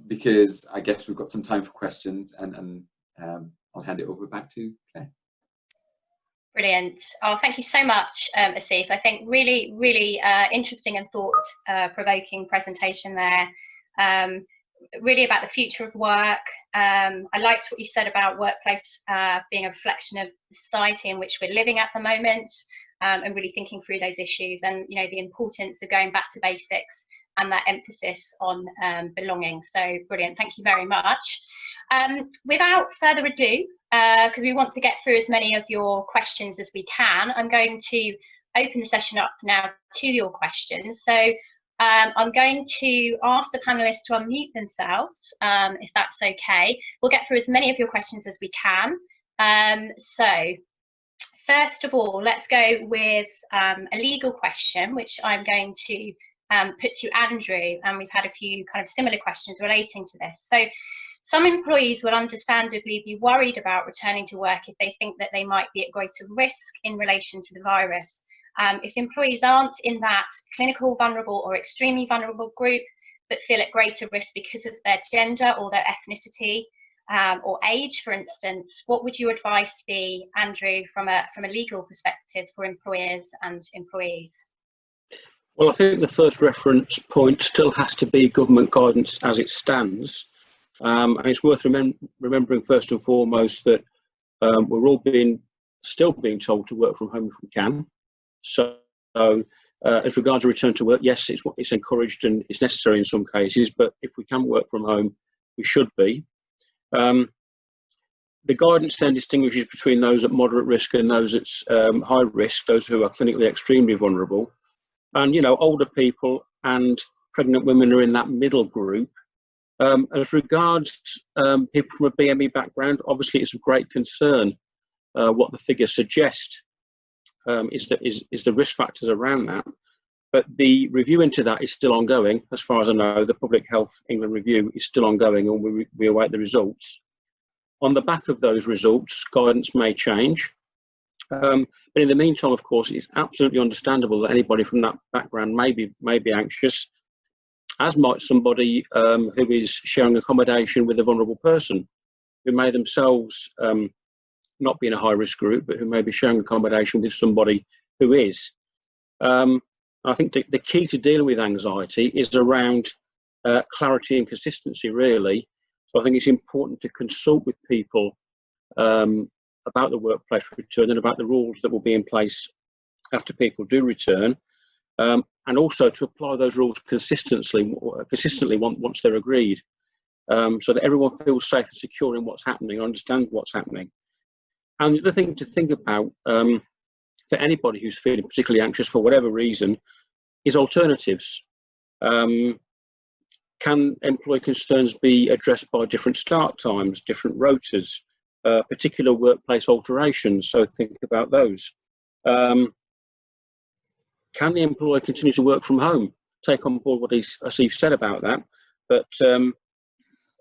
because I guess we've got some time for questions, and I'll hand it over back to Claire. Brilliant. Oh, thank you so much, Asif. I think really interesting and thought-provoking presentation there. Really about the future of work. I liked what you said about workplace being a reflection of the society in which we're living at the moment, and really thinking through those issues and the importance of going back to basics and that emphasis on belonging. So brilliant, thank you very much. Without further ado, because we want to get through as many of your questions as we can, I'm going to open the session up now to your questions. So I'm going to ask the panelists to unmute themselves, if that's okay. We'll get through as many of your questions as we can. So first of all, let's go with a legal question, which I'm going to put to Andrew, and we've had a few kind of similar questions relating to this. So some employees will understandably be worried about returning to work if they think that they might be at greater risk in relation to the virus. If employees aren't in that clinical vulnerable or extremely vulnerable group, but feel at greater risk because of their gender or their ethnicity or age, for instance, what would your advice be, Andrew, from a legal perspective for employers and employees? Well, I think the first reference point still has to be government guidance as it stands. And it's worth remembering first and foremost that we're all still being told to work from home if we can. So as regards a return to work, yes, it's encouraged and it's necessary in some cases, but if we can work from home, we should be. The guidance then distinguishes between those at moderate risk and those at high risk, those who are clinically extremely vulnerable. And, older people and pregnant women are in that middle group. As regards people from a BME background, obviously it's of great concern what the figures suggest is the risk factors around that. But the review into that is still ongoing. As far as I know, the Public Health England review is still ongoing, and we await the results. On the back of those results, guidance may change. But in the meantime, of course, it's absolutely understandable that anybody from that background may be anxious, as might somebody who is sharing accommodation with a vulnerable person, who may themselves not be in a high-risk group, but who may be sharing accommodation with somebody who is. I think the key to dealing with anxiety is around clarity and consistency, really. So I think it's important to consult with people about the workplace return and about the rules that will be in place after people do return, and also to apply those rules consistently once they're agreed, so that everyone feels safe and secure in what's happening, understands what's happening. And the other thing to think about for anybody who's feeling particularly anxious for whatever reason is alternatives. Can employee concerns be addressed by different start times, different rotas, particular workplace alterations? So think about those. Can the employer continue to work from home? Take on board what Asif said about that, but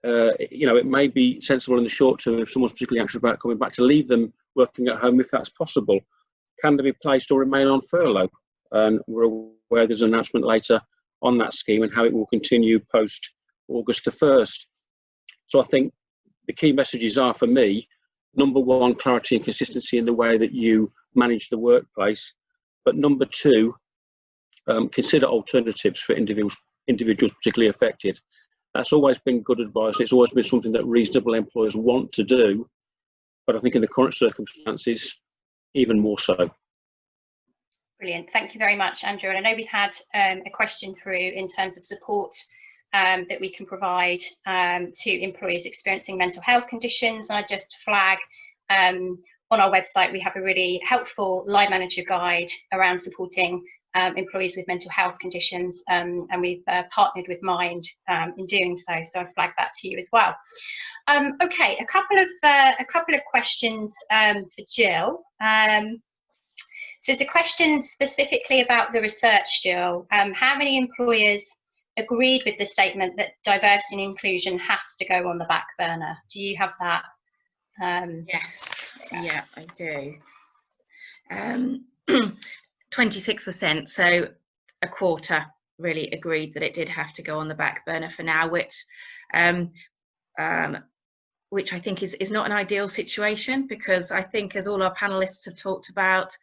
it may be sensible in the short term, if someone's particularly anxious about coming back, to leave them working at home if that's possible. Can they be placed or remain on furlough? And we're aware there's an announcement later on that scheme and how it will continue post August the 1st. So I think the key messages are, for me, number one, clarity and consistency in the way that you manage the workplace. But number two, consider alternatives for individuals particularly affected. That's always been good advice. It's always been something that reasonable employers want to do, but I think in the current circumstances, even more so. Brilliant. Thank you very much, Andrew. And I know we've had a question through in terms of support that we can provide to employees experiencing mental health conditions. And I just flag on our website, we have a really helpful line manager guide around supporting employees with mental health conditions, and we've partnered with Mind in doing so. So I flag that to you as well. Okay, a couple of questions for Jill. So there's a question specifically about the research, Jill. How many employers agreed with the statement that diversity and inclusion has to go on the back burner? Do you have that? Yes, yeah, I do. 26%, so a quarter really agreed that it did have to go on the back burner for now, which I think is not an ideal situation, because I think, as all our panelists have talked about,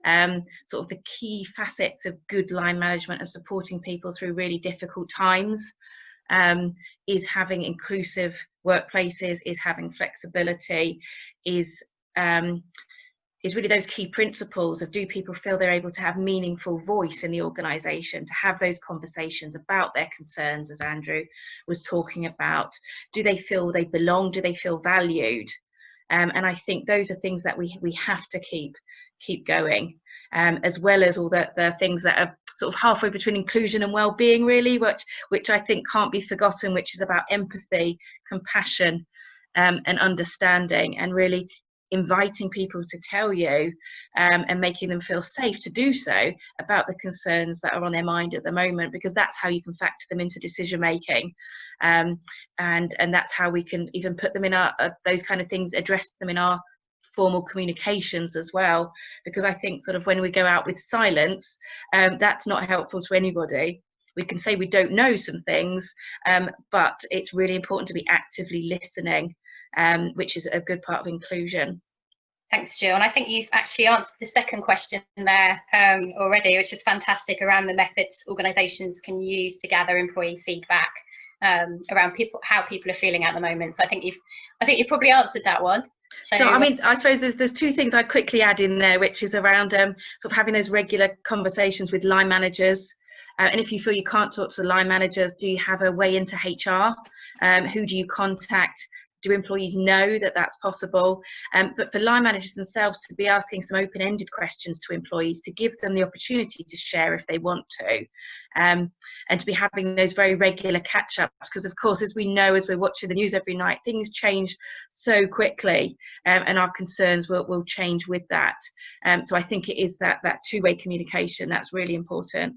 sort of the key facets of good line management and supporting people through really difficult times is having inclusive workplaces, is having flexibility, is really those key principles of, do people feel they're able to have meaningful voice in the organisation, to have those conversations about their concerns, as Andrew was talking about. Do they feel they belong? Do they feel valued? And I think those are things that we have to keep going, as well as all the things that are sort of halfway between inclusion and well-being, really, which I think can't be forgotten, which is about empathy, compassion, and understanding, and really inviting people to tell you and making them feel safe to do so about the concerns that are on their mind at the moment, because that's how you can factor them into decision making, and that's how we can even put them in our those kind of things, address them in our formal communications as well, because I think sort of when we go out with silence, that's not helpful to anybody. We can say we don't know some things, but it's really important to be actively listening, which is a good part of inclusion. Thanks, Jill. And I think you've actually answered the second question there already, which is fantastic, around the methods organisations can use to gather employee feedback around how people are feeling at the moment. So I think you've probably answered that one. So I mean, I suppose there's two things I'd quickly add in there, which is around sort of having those regular conversations with line managers. And if you feel you can't talk to the line managers, do you have a way into HR? Who do you contact? Do employees know that that's possible? But for line managers themselves to be asking some open-ended questions to employees, to give them the opportunity to share if they want to, and to be having those very regular catch-ups, because of course, as we know, as we're watching the news every night, things change so quickly, and our concerns will change with that. So I think it is that two-way communication that's really important.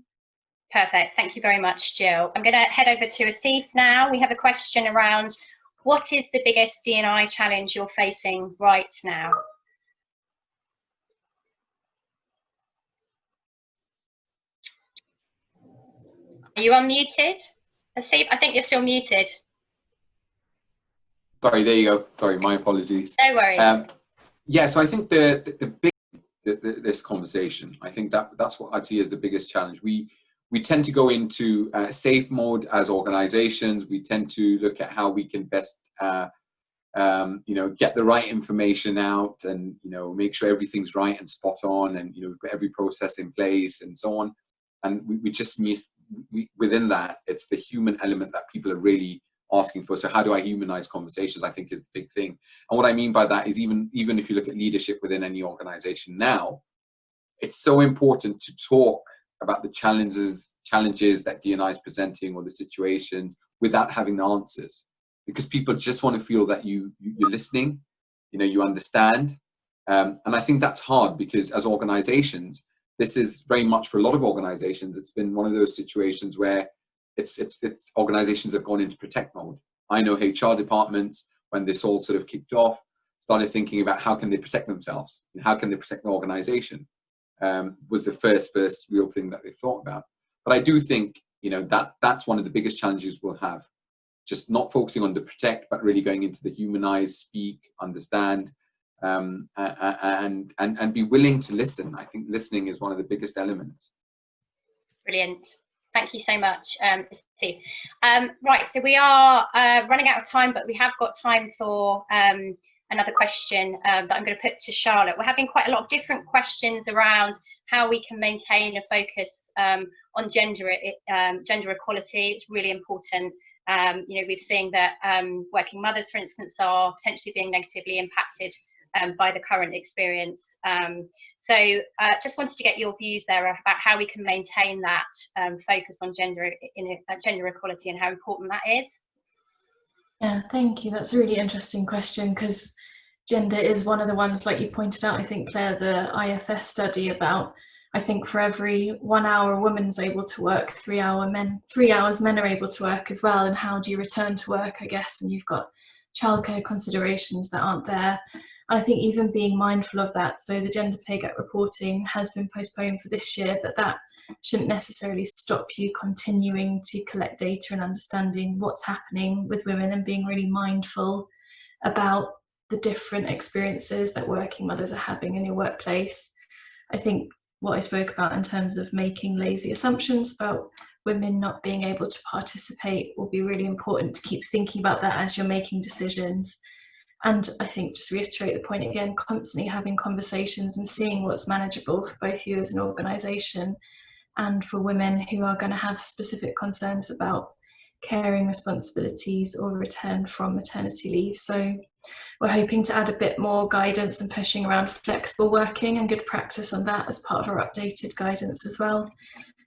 Perfect. Thank you very much, Jill. I'm going to head over to Asif now. We have a question around, what is the biggest D&I challenge you're facing right now? Are you unmuted, Asif? I think you're still muted. Sorry, there you go. Sorry, my apologies. No worries. Yeah, so I think the big this conversation, I think that's what I'd see as the biggest challenge. We tend to go into safe mode as organizations. We tend to look at how we can best, get the right information out, and, make sure everything's right and spot on, and, we've got every process in place and so on. And we just miss, within that, it's the human element that people are really asking for. So how do I humanize conversations, I think, is the big thing. And what I mean by that is, even if you look at leadership within any organization now, it's so important to talk about the challenges that D&I is presenting, or the situations, without having the answers, because people just want to feel that you're listening, you understand. And I think that's hard, because as organizations, this is very much, for a lot of organizations, it's been one of those situations where it's organizations have gone into protect mode. I know HR departments, when this all sort of kicked off, started thinking about how can they protect themselves, and how can they protect the organization. Was the first real thing that they thought about. But I do think, that's one of the biggest challenges we'll have. Just not focusing on the protect, but really going into the humanize, speak, understand, and be willing to listen. I think listening is one of the biggest elements. Brilliant. Thank you so much, Steve. Right, so we are running out of time, but we have got time for another question that I'm going to put to Charlotte. We're having quite a lot of different questions around how we can maintain a focus on gender equality. It's really important. You know, we've seen that working mothers, for instance, are potentially being negatively impacted by the current experience. So just wanted to get your views there about how we can maintain that focus on gender equality and how important that is. Yeah, thank you. That's a really interesting question, because gender is one of the ones, like you pointed out, I think, Claire, the IFS study about, I think for every 1 hour a woman's able to work, 3 hours men are able to work as well. And how do you return to work, I guess, when you've got childcare considerations that aren't there? And I think even being mindful of that, so the gender pay gap reporting has been postponed for this year, but that shouldn't necessarily stop you continuing to collect data and understanding what's happening with women and being really mindful about the different experiences that working mothers are having in your workplace. I think what I spoke about in terms of making lazy assumptions about women not being able to participate will be really important to keep thinking about that as you're making decisions. And I think, just reiterate the point again, constantly having conversations and seeing what's manageable for both you as an organisation and for women who are going to have specific concerns about caring responsibilities or return from maternity leave. So we're hoping to add a bit more guidance and pushing around flexible working and good practice on that as part of our updated guidance as well.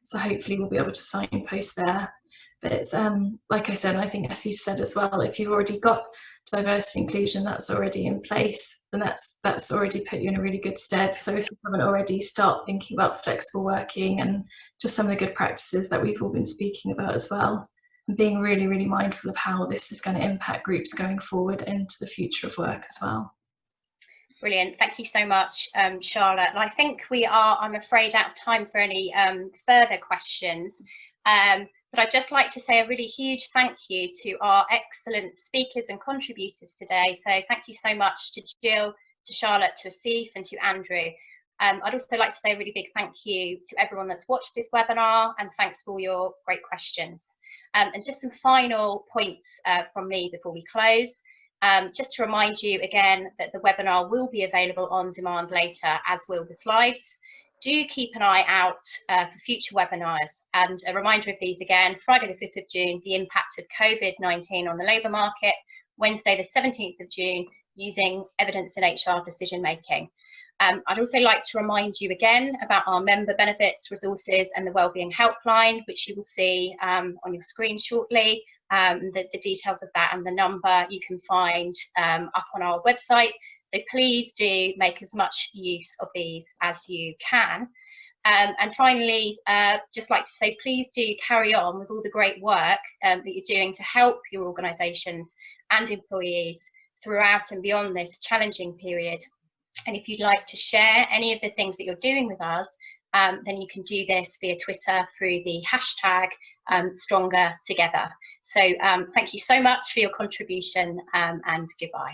So hopefully we'll be able to signpost there. But it's like I said, and I think as you said as well, if you've already got diversity inclusion that's already in place, then that's already put you in a really good stead. So if you haven't already, start thinking about flexible working and just some of the good practices that we've all been speaking about as well, and being really, really mindful of how this is going to impact groups going forward into the future of work as well. Brilliant. Thank you so much, Charlotte. And I think we are, I'm afraid, out of time for any further questions. But I'd just like to say a really huge thank you to our excellent speakers and contributors today. So thank you so much to Jill, to Charlotte, to Asif and to Andrew. I'd also like to say a really big thank you to everyone that's watched this webinar, and thanks for all your great questions. And just some final points from me before we close. Just to remind you again that the webinar will be available on demand later, as will the slides. Do keep an eye out for future webinars, and a reminder of these again: Friday the 5th of June, the impact of COVID-19 on the labour market; Wednesday the 17th of June, using evidence in HR decision making. I'd also like to remind you again about our member benefits, resources and the Wellbeing Helpline, which you will see on your screen shortly. The details of that and the number you can find up on our website. So please do make as much use of these as you can. And finally, just like to say, please do carry on with all the great work that you're doing to help your organisations and employees throughout and beyond this challenging period. And if you'd like to share any of the things that you're doing with us, then you can do this via Twitter through the hashtag #StrongerTogether. So thank you so much for your contribution, and goodbye.